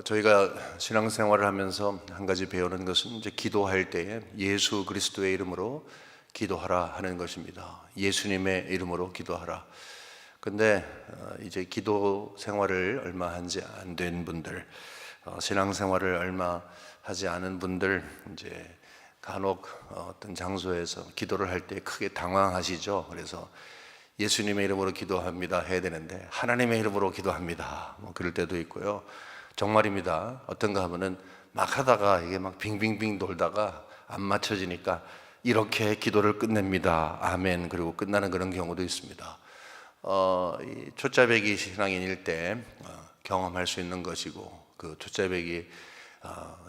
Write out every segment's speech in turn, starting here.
저희가 신앙생활을 하면서 한 가지 배우는 것은 이제 기도할 때에 예수 그리스도의 이름으로 기도하라 하는 것입니다. 예수님의 이름으로 기도하라. 근데 이제 기도 생활을 얼마 한지 안 된 분들, 신앙생활을 얼마 하지 않은 분들, 이제 간혹 어떤 장소에서 기도를 할 때 크게 당황하시죠. 그래서 예수님의 이름으로 기도합니다 해야 되는데 하나님의 이름으로 기도합니다, 그럴 때도 있고요. 정말입니다. 어떤가 하면은 막 하다가 이게 막 빙빙빙 돌다가 안 맞춰지니까 이렇게 기도를 끝냅니다. 아멘. 그리고 끝나는 그런 경우도 있습니다. 이 초짜배기 신앙인일 때 경험할 수 있는 것이고, 그 초짜배기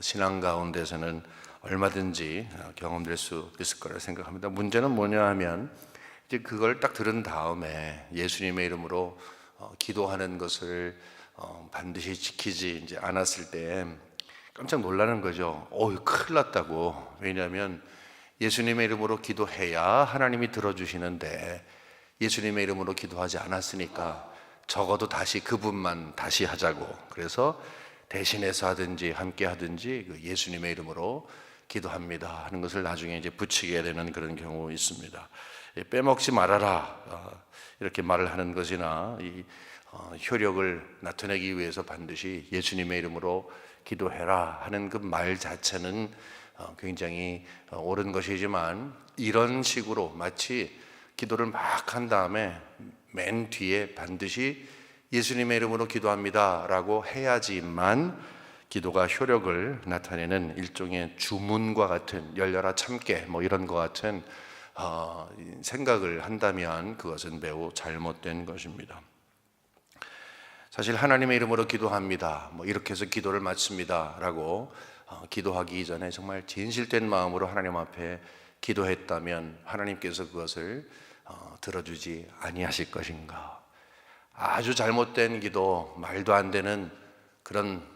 신앙 가운데서는 얼마든지 경험될 수 있을 거라 생각합니다. 문제는 뭐냐 하면 이제 그걸 딱 들은 다음에 예수님의 이름으로 기도하는 것을 반드시 지키지 이제 않았을 때 깜짝 놀라는 거죠. 큰일 났다고. 왜냐하면 예수님의 이름으로 기도해야 하나님이 들어주시는데 예수님의 이름으로 기도하지 않았으니까 적어도 다시 그분만 다시 하자고. 그래서 대신해서 하든지 함께 하든지 그 예수님의 이름으로 기도합니다 하는 것을 나중에 이제 붙이게 되는 그런 경우 있습니다. 빼먹지 말아라 이렇게 말을 하는 것이나 이 효력을 나타내기 위해서 반드시 예수님의 이름으로 기도해라 하는 그 말 자체는 굉장히 옳은 것이지만, 이런 식으로 마치 기도를 막 한 다음에 맨 뒤에 반드시 예수님의 이름으로 기도합니다 라고 해야지만 기도가 효력을 나타내는 일종의 주문과 같은, 열려라 참깨 이런 것 같은 생각을 한다면 그것은 매우 잘못된 것입니다. 사실 하나님의 이름으로 기도합니다 이렇게 해서 기도를 마칩니다 라고 기도하기 전에 정말 진실된 마음으로 하나님 앞에 기도했다면 하나님께서 그것을 들어주지 아니하실 것인가. 아주 잘못된 기도, 말도 안 되는 그런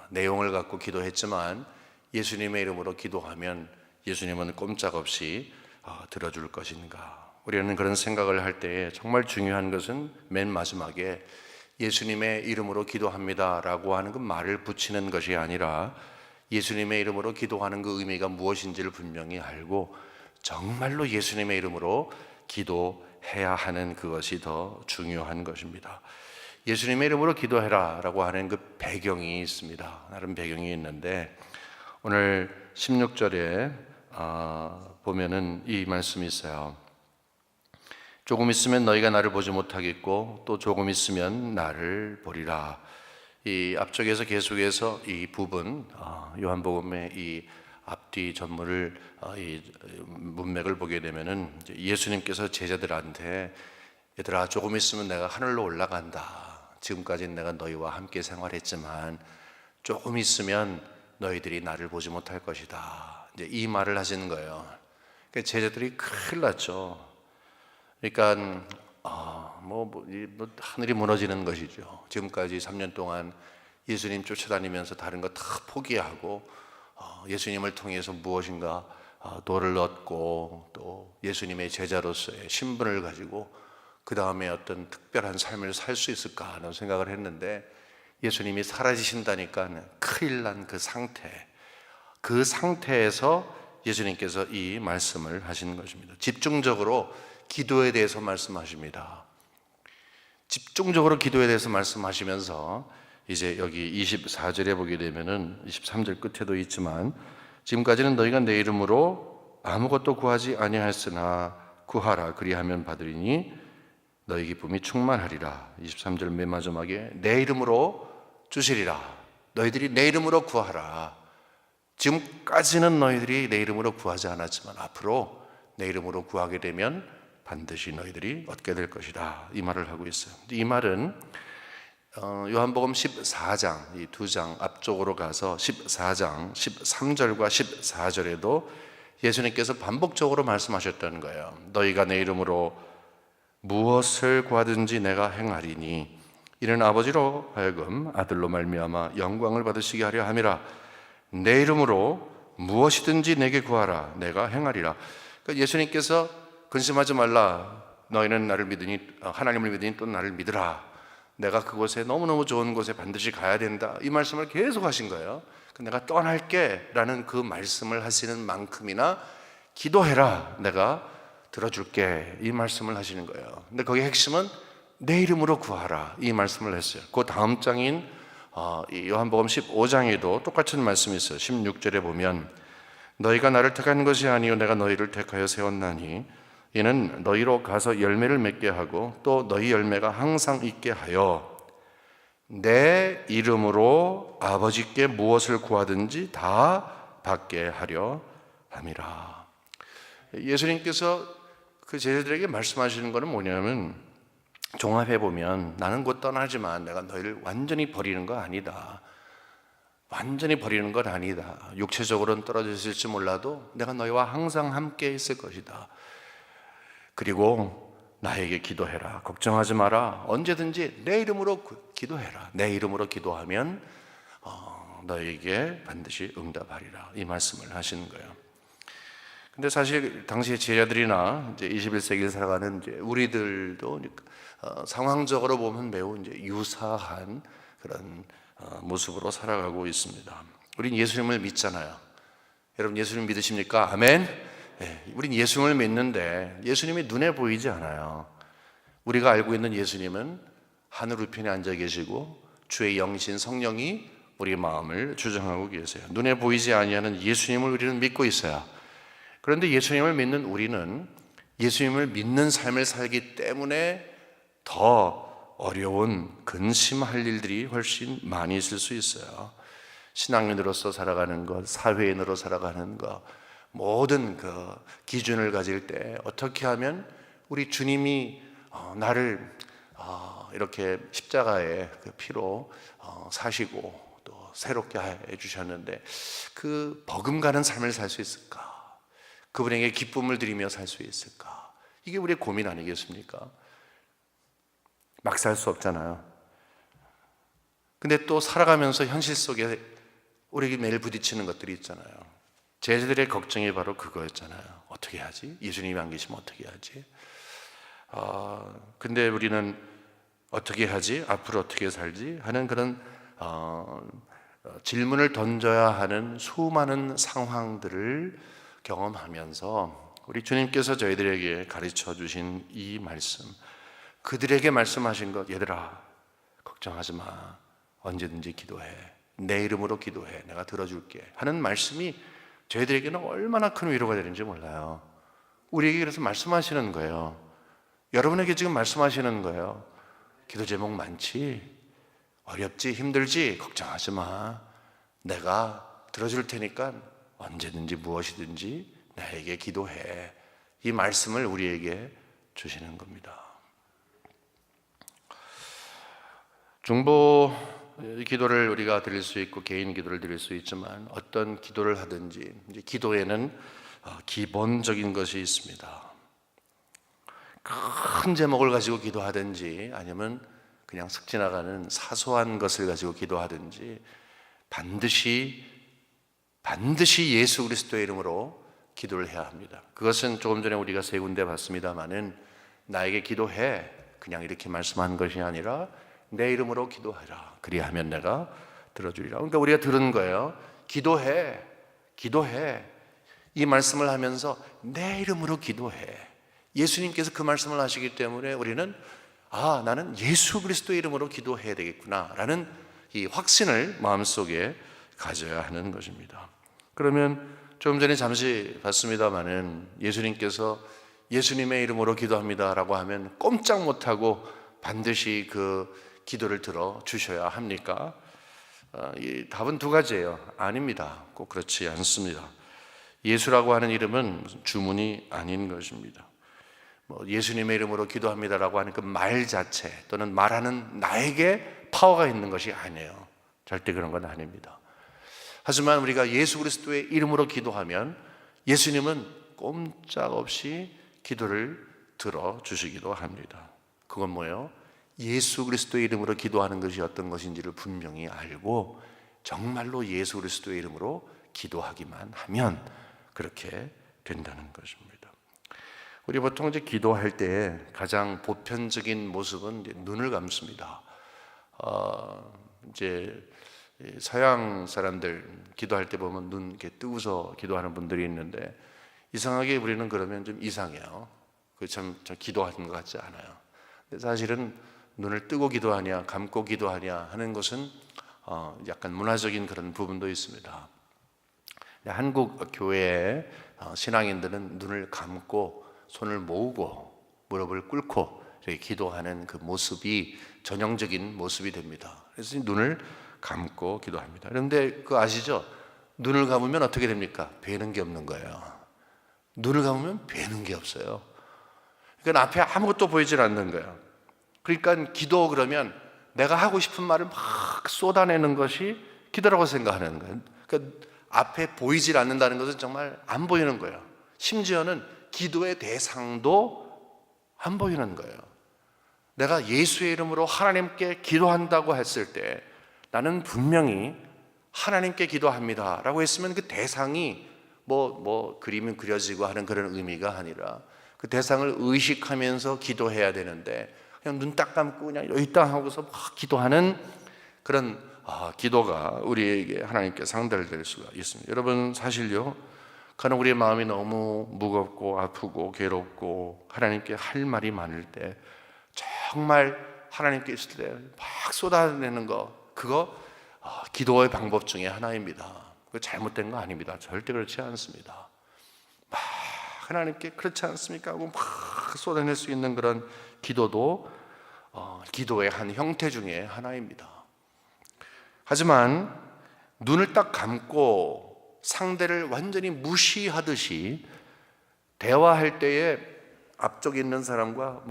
내용을 갖고 기도했지만 예수님의 이름으로 기도하면 예수님은 꼼짝없이 들어줄 것인가. 우리는 그런 생각을 할 때 정말 중요한 것은 맨 마지막에 예수님의 이름으로 기도합니다 라고 하는 그 말을 붙이는 것이 아니라 예수님의 이름으로 기도하는 그 의미가 무엇인지를 분명히 알고 정말로 예수님의 이름으로 기도해야 하는 그것이 더 중요한 것입니다. 예수님의 이름으로 기도해라 라고 하는 그 배경이 있습니다. 나름 배경이 있는데 오늘 16절에 보면은 이 말씀이 있어요. 조금 있으면 너희가 나를 보지 못하겠고 또 조금 있으면 나를 보리라. 이 앞쪽에서 계속해서 이 부분, 요한복음의 이 앞뒤 전문을 이 문맥을 보게 되면은 예수님께서 제자들한테 얘들아 조금 있으면 내가 하늘로 올라간다. 지금까지는 내가 너희와 함께 생활했지만 조금 있으면 너희들이 나를 보지 못할 것이다. 이제 이 말을 하시는 거예요. 그러니까 제자들이 큰일 났죠. 그러니까 하늘이 무너지는 것이죠. 지금까지 3년 동안 예수님 쫓아다니면서 다른 거 다 포기하고 예수님을 통해서 무엇인가 도를 얻고 또 예수님의 제자로서의 신분을 가지고 그 다음에 어떤 특별한 삶을 살 수 있을까 하는 생각을 했는데 예수님이 사라지신다니까 큰일 난 그 상태에서 예수님께서 이 말씀을 하시는 것입니다. 집중적으로 기도에 대해서 말씀하십니다. 집중적으로 기도에 대해서 말씀하시면서 이제 여기 24절에 보게 되면은 23절 끝에도 있지만 지금까지는 너희가 내 이름으로 아무것도 구하지 아니하였으나 구하라 그리하면 받으리니 너희 기쁨이 충만하리라. 23절 맨 마지막에 내 이름으로 주시리라. 너희들이 내 이름으로 구하라. 지금까지는 너희들이 내 이름으로 구하지 않았지만 앞으로 내 이름으로 구하게 되면 반드시 너희들이 얻게 될 것이다. 이 말을 하고 있어요. 이 말은 요한복음 14장, 이 두 장 앞쪽으로 가서 14장 13절과 14절에도 예수님께서 반복적으로 말씀하셨다는 거예요. 너희가 내 이름으로 무엇을 구하든지 내가 행하리니 이는 아버지로 하여금 아들로 말미암아 영광을 받으시게 하려 함이라. 내 이름으로 무엇이든지 내게 구하라 내가 행하리라. 그러니까 예수님께서 근심하지 말라. 너희는 나를 믿으니 하나님을 믿으니 또 나를 믿으라. 내가 그곳에 너무너무 좋은 곳에 반드시 가야 된다. 이 말씀을 계속 하신 거예요. 내가 떠날게 라는 그 말씀을 하시는 만큼이나 기도해라, 내가 들어줄게, 이 말씀을 하시는 거예요. 근데 거기 핵심은 내 이름으로 구하라, 이 말씀을 했어요. 그 다음 장인 이 요한복음 15장에도 똑같은 말씀이 있어요. 16절에 보면 너희가 나를 택한 것이 아니요 내가 너희를 택하여 세웠나니 이는 너희로 가서 열매를 맺게 하고 또 너희 열매가 항상 있게 하여 내 이름으로 아버지께 무엇을 구하든지 다 받게 하려 함이라. 예수님께서 그 제자들에게 말씀하시는 것은 뭐냐면, 종합해 보면 나는 곧 떠나지만 내가 너희를 완전히 버리는 거 아니다. 완전히 버리는 건 아니다. 육체적으로는 떨어져 있을지 몰라도 내가 너희와 항상 함께 있을 것이다. 그리고 나에게 기도해라. 걱정하지 마라. 언제든지 내 이름으로 기도해라. 내 이름으로 기도하면 너에게 반드시 응답하리라. 이 말씀을 하시는 거예요. 근데 사실 당시의 제자들이나 이제 21세기를 살아가는 이제 우리들도 상황적으로 보면 매우 이제 유사한 그런 모습으로 살아가고 있습니다. 우린 예수님을 믿잖아요. 여러분 예수님 믿으십니까? 아멘. 네, 우린 예수님을 믿는데 예수님이 눈에 보이지 않아요. 우리가 알고 있는 예수님은 하늘 우편에 앉아 계시고 주의 영신 성령이 우리의 마음을 주장하고 계세요. 눈에 보이지 아니하는 예수님을 우리는 믿고 있어요. 그런데 예수님을 믿는 우리는 예수님을 믿는 삶을 살기 때문에 더 어려운 근심할 일들이 훨씬 많이 있을 수 있어요. 신앙인으로서 살아가는 것, 사회인으로 살아가는 것, 모든 그 기준을 가질 때 어떻게 하면 우리 주님이 나를 이렇게 십자가의 그 피로 사시고 또 새롭게 해주셨는데 그 버금가는 삶을 살 수 있을까? 그분에게 기쁨을 드리며 살 수 있을까? 이게 우리의 고민 아니겠습니까? 막 살 수 없잖아요. 근데 또 살아가면서 현실 속에 우리에게 매일 부딪히는 것들이 있잖아요. 제자들의 걱정이 바로 그거였잖아요. 어떻게 하지? 예수님이 안 계시면 어떻게 하지? 근데 우리는 어떻게 하지? 앞으로 어떻게 살지? 하는 그런 질문을 던져야 하는 수많은 상황들을 경험하면서 우리 주님께서 저희들에게 가르쳐 주신 이 말씀, 그들에게 말씀하신 것, 얘들아 걱정하지 마, 언제든지 기도해, 내 이름으로 기도해, 내가 들어줄게 하는 말씀이 저희들에게는 얼마나 큰 위로가 되는지 몰라요. 우리에게 그래서 말씀하시는 거예요. 여러분에게 지금 말씀하시는 거예요. 기도 제목 많지? 어렵지? 힘들지? 걱정하지 마, 내가 들어줄 테니까 언제든지 무엇이든지 나에게 기도해. 이 말씀을 우리에게 주시는 겁니다. 중보 기도를 우리가 드릴 수 있고 개인 기도를 드릴 수 있지만 어떤 기도를 하든지 이제 기도에는 기본적인 것이 있습니다. 큰 제목을 가지고 기도하든지 아니면 그냥 슥 지나가는 사소한 것을 가지고 기도하든지 반드시 예수 그리스도의 이름으로 기도를 해야 합니다. 그것은 조금 전에 우리가 세 군데 봤습니다마는 나에게 기도해, 그냥 이렇게 말씀한 것이 아니라 내 이름으로 기도하라. 그리하면 내가 들어주리라. 그러니까 우리가 들은 거예요. 기도해. 이 말씀을 하면서 내 이름으로 기도해. 예수님께서 그 말씀을 하시기 때문에 우리는 나는 예수 그리스도의 이름으로 기도해야 되겠구나 라는 이 확신을 마음속에 가져야 하는 것입니다. 그러면 조금 전에 잠시 봤습니다마는 예수님께서 예수님의 이름으로 기도합니다라고 하면 꼼짝 못하고 반드시 그 기도를 들어 주셔야 합니까? 이 답은 두 가지예요. 아닙니다. 꼭 그렇지 않습니다. 예수라고 하는 이름은 무슨 주문이 아닌 것입니다. 예수님의 이름으로 기도합니다라고 하는 그 말 자체 또는 말하는 나에게 파워가 있는 것이 아니에요. 절대 그런 건 아닙니다. 하지만 우리가 예수 그리스도의 이름으로 기도하면 예수님은 꼼짝없이 기도를 들어주시기도 합니다. 그건 뭐예요? 예수 그리스도의 이름으로 기도하는 것이 어떤 것인지를 분명히 알고 정말로 예수 그리스도의 이름으로 기도하기만 하면 그렇게 된다는 것입니다. 우리 보통 이제 기도할 때 가장 보편적인 모습은 이제 눈을 감습니다. 이제 서양 사람들 기도할 때 보면 눈 이렇게 뜨고서 기도하는 분들이 있는데, 이상하게 우리는 그러면 좀 이상해요. 그 참 기도하는 것 같지 않아요. 근데 사실은 눈을 뜨고 기도하냐 감고 기도하냐 하는 것은 약간 문화적인 그런 부분도 있습니다. 한국 교회의 신앙인들은 눈을 감고 손을 모으고 무릎을 꿇고 이렇게 기도하는 그 모습이 전형적인 모습이 됩니다. 그래서 눈을 감고 기도합니다. 그런데 그거 아시죠? 눈을 감으면 어떻게 됩니까? 뵈는 게 없는 거예요. 눈을 감으면 뵈는 게 없어요. 그러니까 앞에 아무것도 보이질 않는 거예요. 그러니까 기도 그러면 내가 하고 싶은 말을 막 쏟아내는 것이 기도라고 생각하는 거예요. 그러니까 앞에 보이질 않는다는 것은 정말 안 보이는 거예요. 심지어는 기도의 대상도 안 보이는 거예요. 내가 예수의 이름으로 하나님께 기도한다고 했을 때 나는 분명히 하나님께 기도합니다 라고 했으면 그 대상이 뭐 그림이 그려지고 하는 그런 의미가 아니라 그 대상을 의식하면서 기도해야 되는데 그냥 눈 딱 감고 그냥 여기 땅 하고서 막 기도하는 그런 기도가 우리에게 하나님께 상달될 수가 있습니다. 여러분, 사실요, 가는 우리의 마음이 너무 무겁고 아프고 괴롭고 하나님께 할 말이 많을 때 정말 하나님께 있을 때 막 쏟아내는 거, 그거 기도의 방법 중에 하나입니다. 그거 잘못된 거 아닙니다. 절대 그렇지 않습니다. 막 하나님께 그렇지 않습니까 하고 막 쏟아낼 수 있는 그런 기도도 기도의 한 형태 중에 하나입니다. 하지만 눈을 딱 감고 상대를 완전히 무시하듯이 대화할 때에 앞쪽에 있는 사람과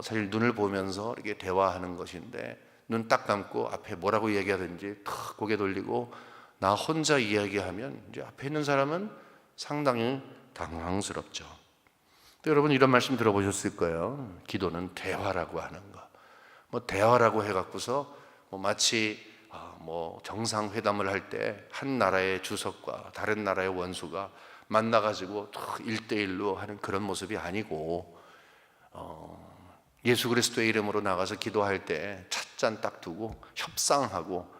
사실 눈을 보면서 이렇게 대화하는 것인데, 눈 딱 감고 앞에 뭐라고 얘기하든지 탁 고개 돌리고 나 혼자 이야기하면 이제 앞에 있는 사람은 상당히 당황스럽죠. 여러분, 이런 말씀 들어보셨을 거예요. 기도는 대화라고 하는 거. 대화라고 해갖고서 마치 정상회담을 할 때 한 나라의 주석과 다른 나라의 원수가 만나가지고 1대1로 하는 그런 모습이 아니고, 예수 그리스도의 이름으로 나가서 기도할 때 찻잔 딱 두고 협상하고,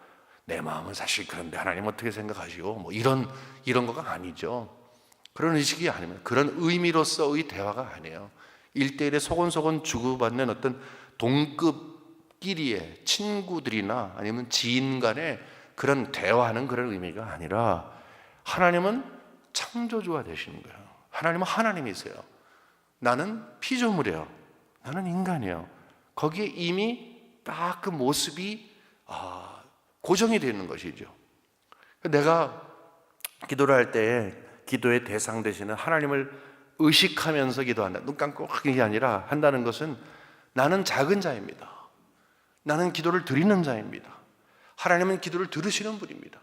내 마음은 사실 그런데 하나님 어떻게 생각하시오? 이런 거가 아니죠. 그런 의식이 아닙니다. 그런 의미로서의 대화가 아니에요. 1대1에 소곤소곤 주고받는 어떤 동급끼리의 친구들이나 아니면 지인 간의 그런 대화하는 그런 의미가 아니라, 하나님은 창조주가 되시는 거예요. 하나님은 하나님이세요. 나는 피조물이에요. 나는 인간이에요. 거기에 이미 딱 그 모습이 고정이 되는 것이죠. 내가 기도를 할 때 기도의 대상 되시는 하나님을 의식하면서 기도한다. 눈 감고 그게 아니라 한다는 것은 나는 작은 자입니다. 나는 기도를 드리는 자입니다. 하나님은 기도를 들으시는 분입니다.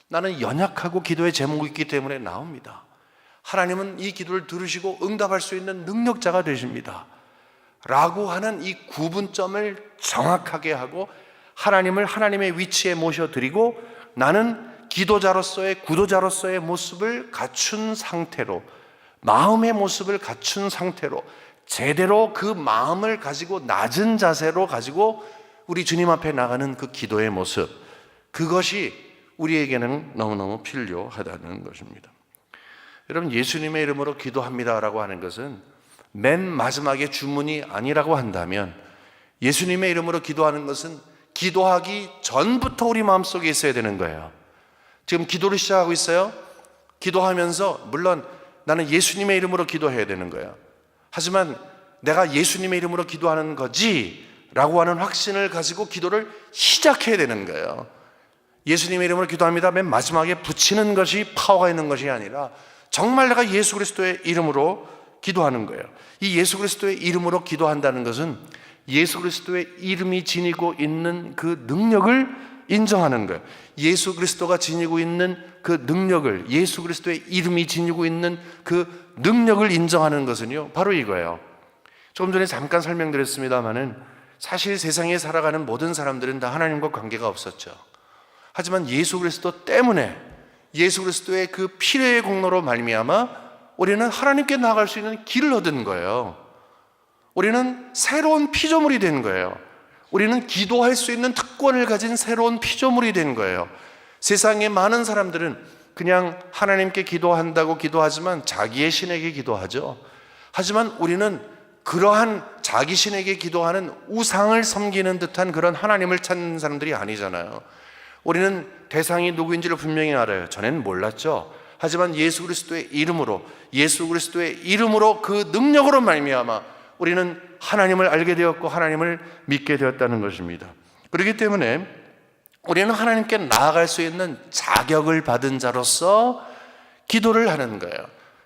나는 연약하고 기도의 제목이 있기 때문에 나옵니다. 하나님은 이 기도를 들으시고 응답할 수 있는 능력자가 되십니다 라고 하는 이 구분점을 정확하게 하고 하나님을 하나님의 위치에 모셔드리고, 나는 기도자로서의 구도자로서의 모습을 갖춘 상태로, 마음의 모습을 갖춘 상태로 제대로 그 마음을 가지고 낮은 자세로 가지고 우리 주님 앞에 나가는 그 기도의 모습, 그것이 우리에게는 너무너무 필요하다는 것입니다. 여러분, 예수님의 이름으로 기도합니다라고 하는 것은 맨 마지막에 주문이 아니라고 한다면, 예수님의 이름으로 기도하는 것은 기도하기 전부터 우리 마음속에 있어야 되는 거예요. 지금 기도를 시작하고 있어요. 기도하면서 물론 나는 예수님의 이름으로 기도해야 되는 거예요. 하지만 내가 예수님의 이름으로 기도하는 거지 라고 하는 확신을 가지고 기도를 시작해야 되는 거예요. 예수님의 이름으로 기도합니다 맨 마지막에 붙이는 것이 파워가 있는 것이 아니라 정말 내가 예수 그리스도의 이름으로 기도하는 거예요. 이 예수 그리스도의 이름으로 기도한다는 것은 예수 그리스도의 이름이 지니고 있는 그 능력을 인정하는 거예요. 예수 그리스도가 지니고 있는 그 능력을, 예수 그리스도의 이름이 지니고 있는 그 능력을 인정하는 것은요, 바로 이거예요. 조금 전에 잠깐 설명드렸습니다마는 사실 세상에 살아가는 모든 사람들은 다 하나님과 관계가 없었죠. 하지만 예수 그리스도 때문에, 예수 그리스도의 그 피의 공로로 말미암아 우리는 하나님께 나아갈 수 있는 길을 얻은 거예요. 우리는 새로운 피조물이 된 거예요. 우리는 기도할 수 있는 특권을 가진 새로운 피조물이 된 거예요. 세상에 많은 사람들은 그냥 하나님께 기도한다고 기도하지만 자기의 신에게 기도하죠. 하지만 우리는 그러한 자기 신에게 기도하는 우상을 섬기는 듯한 그런 하나님을 찾는 사람들이 아니잖아요. 우리는 대상이 누구인지를 분명히 알아요. 전에는 몰랐죠. 하지만 예수 그리스도의 이름으로 그 능력으로 말미암아 우리는 하나님을 알게 되었고 하나님을 믿게 되었다는 것입니다. 그렇기 때문에 우리는 하나님께 나아갈 수 있는 자격을 받은 자로서 기도를 하는 거예요.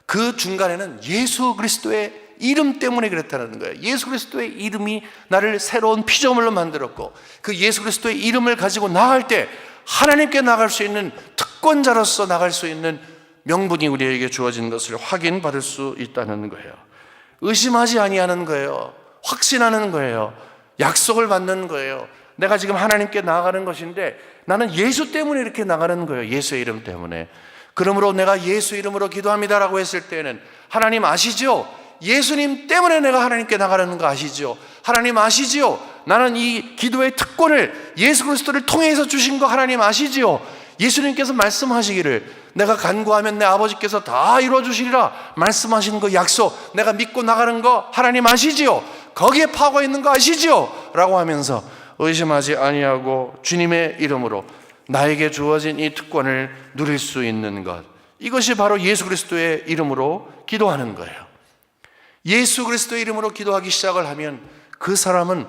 그 중간에는 예수 그리스도의 이름 때문에 그렇다는 거예요. 예수 그리스도의 이름이 나를 새로운 피조물로 만들었고 그 예수 그리스도의 이름을 가지고 나아갈 때 하나님께 나아갈 수 있는 특권자로서 나아갈 수 있는 명분이 우리에게 주어진 것을 확인받을 수 있다는 거예요. 의심하지 아니하는 거예요. 확신하는 거예요. 약속을 받는 거예요. 내가 지금 하나님께 나아가는 것인데 나는 예수 때문에 이렇게 나가는 거예요. 예수의 이름 때문에. 그러므로 내가 예수 이름으로 기도합니다라고 했을 때는 하나님 아시죠? 예수님 때문에 내가 하나님께 나가는 거 아시죠? 하나님 아시죠? 나는 이 기도의 특권을 예수 그리스도를 통해서 주신 거 하나님 아시죠? 예수님께서 말씀하시기를 내가 간구하면 내 아버지께서 다 이루어주시리라 말씀하시는 그 약속, 내가 믿고 나가는 거 하나님 아시지요? 거기에 파고 있는 거 아시지요? 라고 하면서 의심하지 아니하고 주님의 이름으로 나에게 주어진 이 특권을 누릴 수 있는 것, 이것이 바로 예수 그리스도의 이름으로 기도하는 거예요. 예수 그리스도의 이름으로 기도하기 시작을 하면 그 사람은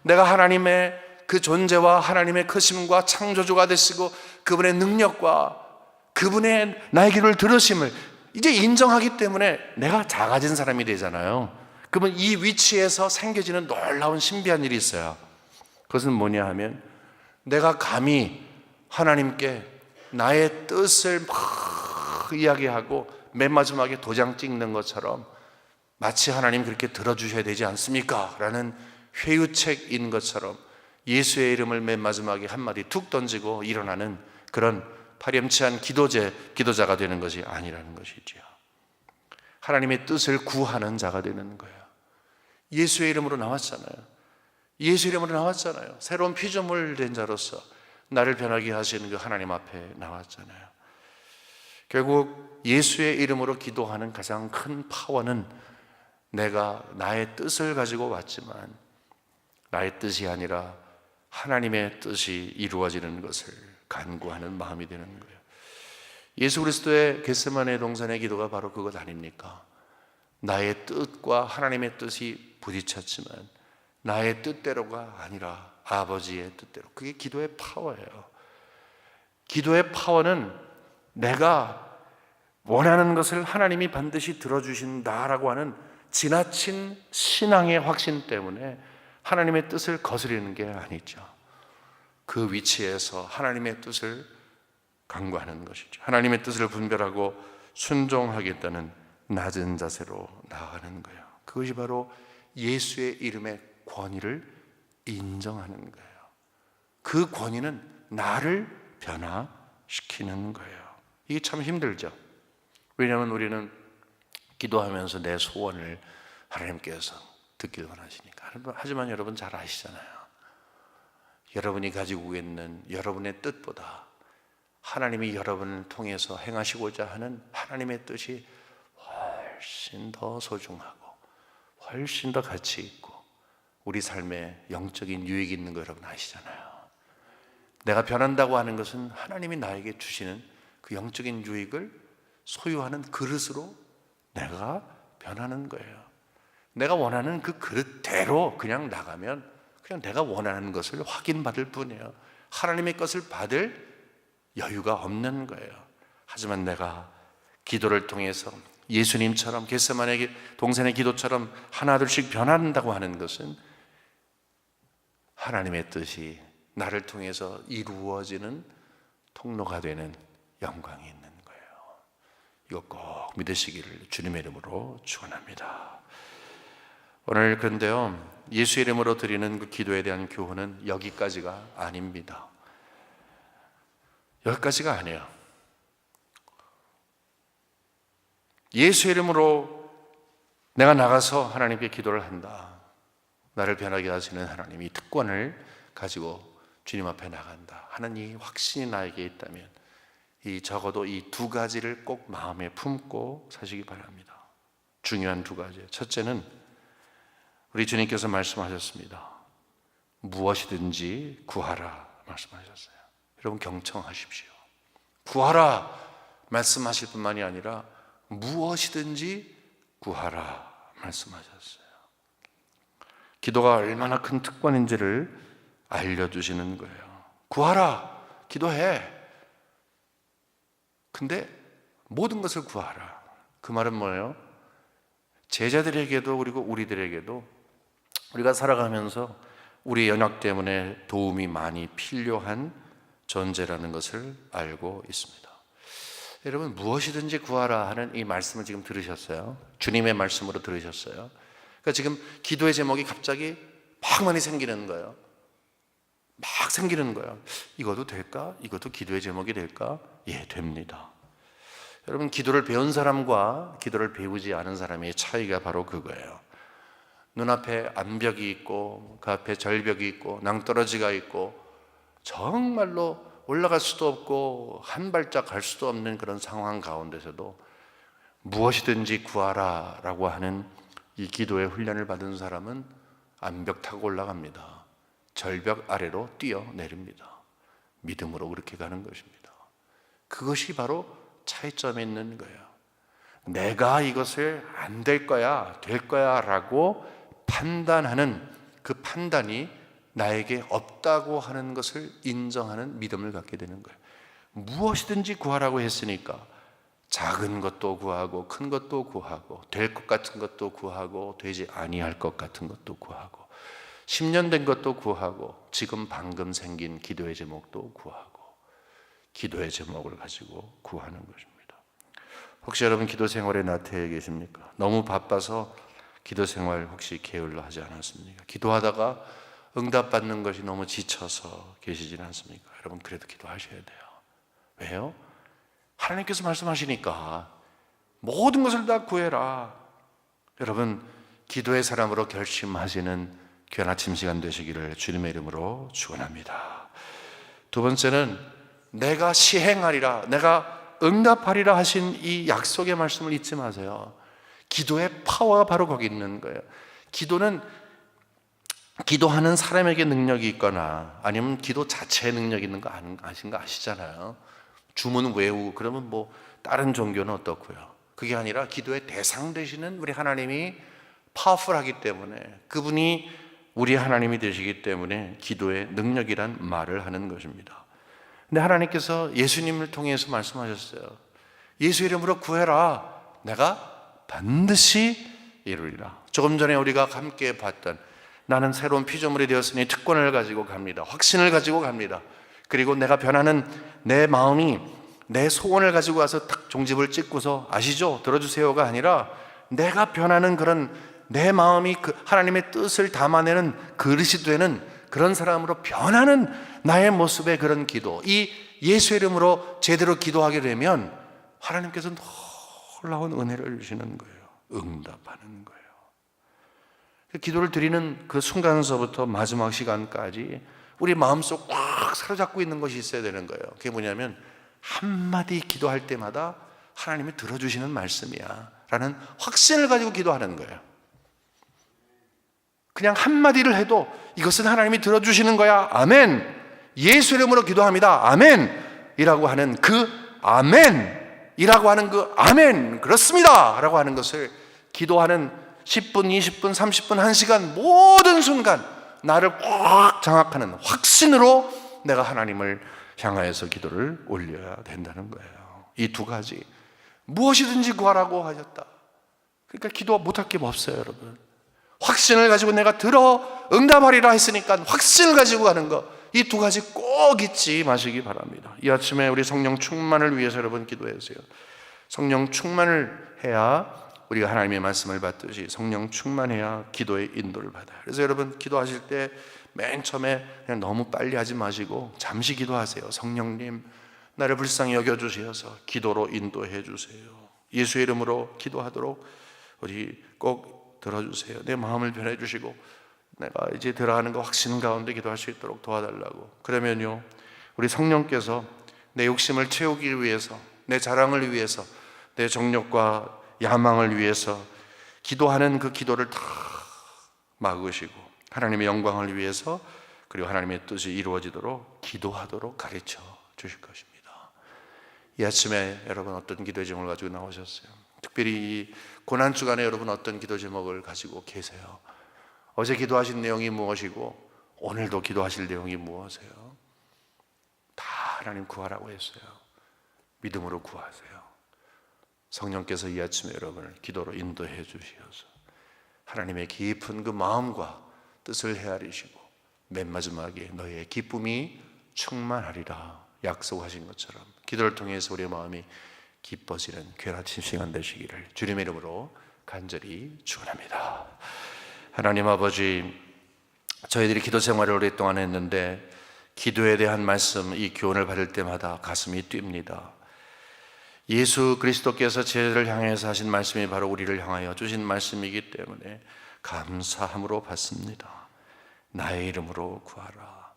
내가 하나님의 그 존재와 하나님의 크심과 창조주가 되시고 그분의 능력과 그분의 나의 기도를 들으심을 이제 인정하기 때문에 내가 작아진 사람이 되잖아요. 그러면 이 위치에서 생겨지는 놀라운 신비한 일이 있어요. 그것은 뭐냐 하면 내가 감히 하나님께 나의 뜻을 막 이야기하고 맨 마지막에 도장 찍는 것처럼 마치 하나님 그렇게 들어주셔야 되지 않습니까? 라는 회유책인 것처럼 예수의 이름을 맨 마지막에 한마디 툭 던지고 일어나는 그런 파렴치한 기도자가 되는 것이 아니라는 것이죠. 하나님의 뜻을 구하는 자가 되는 거예요. 예수의 이름으로 나왔잖아요. 예수 이름으로 나왔잖아요. 새로운 피조물 된 자로서 나를 변하게 하시는 그 하나님 앞에 나왔잖아요. 결국 예수의 이름으로 기도하는 가장 큰 파워는 내가 나의 뜻을 가지고 왔지만 나의 뜻이 아니라 하나님의 뜻이 이루어지는 것을 간구하는 마음이 되는 거예요. 예수 그리스도의 겟세마네 동산의 기도가 바로 그것 아닙니까? 나의 뜻과 하나님의 뜻이 부딪혔지만 나의 뜻대로가 아니라 아버지의 뜻대로. 그게 기도의 파워예요. 기도의 파워는 내가 원하는 것을 하나님이 반드시 들어주신다라고 하는 지나친 신앙의 확신 때문에 하나님의 뜻을 거스르는 게 아니죠. 그 위치에서 하나님의 뜻을 간구하는 것이죠. 하나님의 뜻을 분별하고 순종하겠다는 낮은 자세로 나아가는 거예요. 그것이 바로 예수의 이름의 권위를 인정하는 거예요. 그 권위는 나를 변화시키는 거예요. 이게 참 힘들죠. 왜냐하면 우리는 기도하면서 내 소원을 하나님께서 듣기를 원하시니까. 하지만 여러분 잘 아시잖아요. 여러분이 가지고 있는 여러분의 뜻보다 하나님이 여러분을 통해서 행하시고자 하는 하나님의 뜻이 훨씬 더 소중하고 훨씬 더 가치 있고 우리 삶에 영적인 유익이 있는 거 여러분 아시잖아요. 내가 변한다고 하는 것은 하나님이 나에게 주시는 그 영적인 유익을 소유하는 그릇으로 내가 변하는 거예요. 내가 원하는 그 그릇대로 그냥 나가면 그냥 내가 원하는 것을 확인받을 뿐이에요. 하나님의 것을 받을 여유가 없는 거예요. 하지만 내가 기도를 통해서 예수님처럼 겟세마네 동산의 기도처럼 하나둘씩 변한다고 하는 것은 하나님의 뜻이 나를 통해서 이루어지는 통로가 되는 영광이 있는 거예요. 이거 꼭 믿으시기를 주님의 이름으로 축원합니다. 오늘 그런데요, 예수 이름으로 드리는 그 기도에 대한 교훈은 여기까지가 아닙니다. 여기까지가 아니에요. 예수 이름으로 내가 나가서 하나님께 기도를 한다. 나를 변하게 하시는 하나님, 이 특권을 가지고 주님 앞에 나간다 하는 이 확신이 나에게 있다면 이 적어도 이 두 가지를 꼭 마음에 품고 사시기 바랍니다. 중요한 두 가지. 첫째는 우리 주님께서 말씀하셨습니다. 무엇이든지 구하라 말씀하셨어요. 여러분 경청하십시오. 구하라 말씀하실 뿐만이 아니라 무엇이든지 구하라 말씀하셨어요. 기도가 얼마나 큰 특권인지를 알려주시는 거예요. 구하라, 기도해. 근데 모든 것을 구하라. 그 말은 뭐예요? 제자들에게도 그리고 우리들에게도 우리가 살아가면서 우리의 연약 때문에 도움이 많이 필요한 존재라는 것을 알고 있습니다. 여러분 무엇이든지 구하라 하는 이 말씀을 지금 들으셨어요? 주님의 말씀으로 들으셨어요? 그러니까 지금 기도의 제목이 갑자기 막 많이 생기는 거예요. 막 생기는 거예요. 이것도 될까? 이것도 기도의 제목이 될까? 예, 됩니다. 여러분 기도를 배운 사람과 기도를 배우지 않은 사람의 차이가 바로 그거예요. 눈앞에 암벽이 있고 그 앞에 절벽이 있고 낭떠러지가 있고 정말로 올라갈 수도 없고 한 발짝 갈 수도 없는 그런 상황 가운데서도 무엇이든지 구하라 라고 하는 이 기도의 훈련을 받은 사람은 암벽 타고 올라갑니다. 절벽 아래로 뛰어내립니다. 믿음으로 그렇게 가는 것입니다. 그것이 바로 차이점이 있는 거예요. 내가 이것을 안 될 거야, 될 거야 라고 판단하는 그 판단이 나에게 없다고 하는 것을 인정하는 믿음을 갖게 되는 거예요. 무엇이든지 구하라고 했으니까 작은 것도 구하고 큰 것도 구하고 될 것 같은 것도 구하고 되지 아니할 것 같은 것도 구하고 10년 된 것도 구하고 지금 방금 생긴 기도의 제목도 구하고 기도의 제목을 가지고 구하는 것입니다. 혹시 여러분 기도 생활에 나태해 계십니까? 너무 바빠서 기도 생활 혹시 게을러 하지 않았습니까? 기도하다가 응답받는 것이 너무 지쳐서 계시진 않습니까? 여러분 그래도 기도하셔야 돼요. 왜요? 하나님께서 말씀하시니까 모든 것을 다 구해라. 여러분 기도의 사람으로 결심하시는 귀한 아침 시간 되시기를 주님의 이름으로 축원합니다. 두 번째는 내가 시행하리라, 내가 응답하리라 하신 이 약속의 말씀을 잊지 마세요. 기도의 파워가 바로 거기 있는 거예요. 기도는 기도하는 사람에게 능력이 있거나 아니면 기도 자체에 능력이 있는 거 아신 거 아시잖아요. 주문 외우고 그러면 뭐 다른 종교는 어떻고요? 그게 아니라 기도의 대상 되시는 우리 하나님이 파워풀하기 때문에 그분이 우리 하나님이 되시기 때문에 기도의 능력이란 말을 하는 것입니다. 근데 하나님께서 예수님을 통해서 말씀하셨어요. 예수 이름으로 구해라. 내가 반드시 이루리라. 조금 전에 우리가 함께 봤던 나는 새로운 피조물이 되었으니 특권을 가지고 갑니다. 확신을 가지고 갑니다. 그리고 내가 변하는 내 마음이 내 소원을 가지고 와서 탁 종집을 찍고서 아시죠? 들어주세요가 아니라 내가 변하는 그런 내 마음이 그 하나님의 뜻을 담아내는 그릇이 되는 그런 사람으로 변하는 나의 모습의 그런 기도, 이 예수 이름으로 제대로 기도하게 되면 하나님께서 놀라운 은혜를 주시는 거예요. 응답하는 거예요. 기도를 드리는 그 순간서부터 마지막 시간까지 우리 마음속 꽉 사로잡고 있는 것이 있어야 되는 거예요. 그게 뭐냐면 한마디 기도할 때마다 하나님이 들어주시는 말씀이야 라는 확신을 가지고 기도하는 거예요. 그냥 한마디를 해도 이것은 하나님이 들어주시는 거야. 아멘. 예수 이름으로 기도합니다. 아멘. 이라고 하는 그 아멘. 이라고 하는 그 아멘. 그렇습니다. 라고 하는 것을 기도하는 10분, 20분, 30분, 1시간 모든 순간 나를 꽉 장악하는 확신으로 내가 하나님을 향하여서 기도를 올려야 된다는 거예요. 이 두 가지. 무엇이든지 구하라고 하셨다. 그러니까 기도 못할 게 없어요, 여러분. 확신을 가지고 내가 들어 응답하리라 했으니까 확신을 가지고 가는 거, 이 두 가지 꼭 잊지 마시기 바랍니다. 이 아침에 우리 성령 충만을 위해서 여러분 기도해주세요. 성령 충만을 해야 우리가 하나님의 말씀을 받듯이 성령 충만해야 기도의 인도를 받아요. 그래서 여러분 기도하실 때 맨 처음에 그냥 너무 빨리 하지 마시고 잠시 기도하세요. 성령님 나를 불쌍히 여겨주셔서 기도로 인도해 주세요. 예수의 이름으로 기도하도록 우리 꼭 들어주세요. 내 마음을 변해 주시고 내가 이제 들어가는 거 확신 가운데 기도할 수 있도록 도와달라고. 그러면요, 우리 성령께서 내 욕심을 채우기 위해서, 내 자랑을 위해서, 내 정욕과 야망을 위해서 기도하는 그 기도를 다 막으시고 하나님의 영광을 위해서, 그리고 하나님의 뜻이 이루어지도록 기도하도록 가르쳐 주실 것입니다. 이 아침에 여러분 어떤 기도 제목을 가지고 나오셨어요? 특별히 이 고난 주간에 여러분 어떤 기도 제목을 가지고 계세요? 어제 기도하신 내용이 무엇이고 오늘도 기도하실 내용이 무엇이에요? 다 하나님 구하라고 했어요. 믿음으로 구하세요. 성령께서 이 아침에 여러분을 기도로 인도해 주시어서 하나님의 깊은 그 마음과 뜻을 헤아리시고 맨 마지막에 너희의 기쁨이 충만하리라 약속하신 것처럼 기도를 통해서 우리의 마음이 기뻐지는 귀한 아침 시간 되시기를 주님의 이름으로 간절히 축원합니다. 하나님 아버지, 저희들이 기도 생활을 오랫동안 했는데 기도에 대한 말씀, 이 교훈을 받을 때마다 가슴이 뜁니다. 예수 그리스도께서 저희를 향해서 하신 말씀이 바로 우리를 향하여 주신 말씀이기 때문에 감사함으로 받습니다. 나의 이름으로 구하라.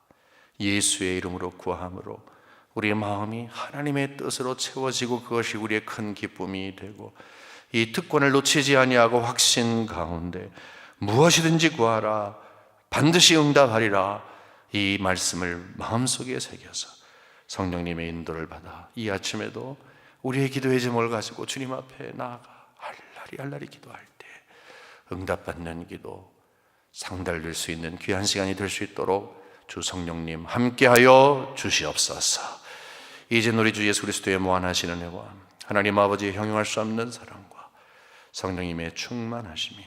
예수의 이름으로 구함으로 우리의 마음이 하나님의 뜻으로 채워지고 그것이 우리의 큰 기쁨이 되고 이 특권을 놓치지 아니하고 확신 가운데 무엇이든지 구하라 반드시 응답하리라, 이 말씀을 마음속에 새겨서 성령님의 인도를 받아 이 아침에도 우리의 기도의 제목을 가지고 주님 앞에 나아가 알라리 기도할 때 응답받는 기도, 상달될 수 있는 귀한 시간이 될 수 있도록 주 성령님 함께하여 주시옵소서. 이제 우리 주 예수 그리스도의 무한하신 은혜와 하나님 아버지의 형용할 수 없는 사랑과 성령님의 충만하심이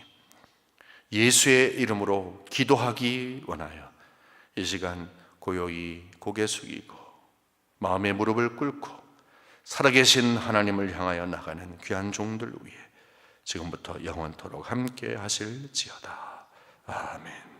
예수의 이름으로 기도하기 원하여 이 시간 고요히 고개 숙이고 마음의 무릎을 꿇고 살아계신 하나님을 향하여 나가는 귀한 종들 위해 지금부터 영원토록 함께 하실지어다. 아멘.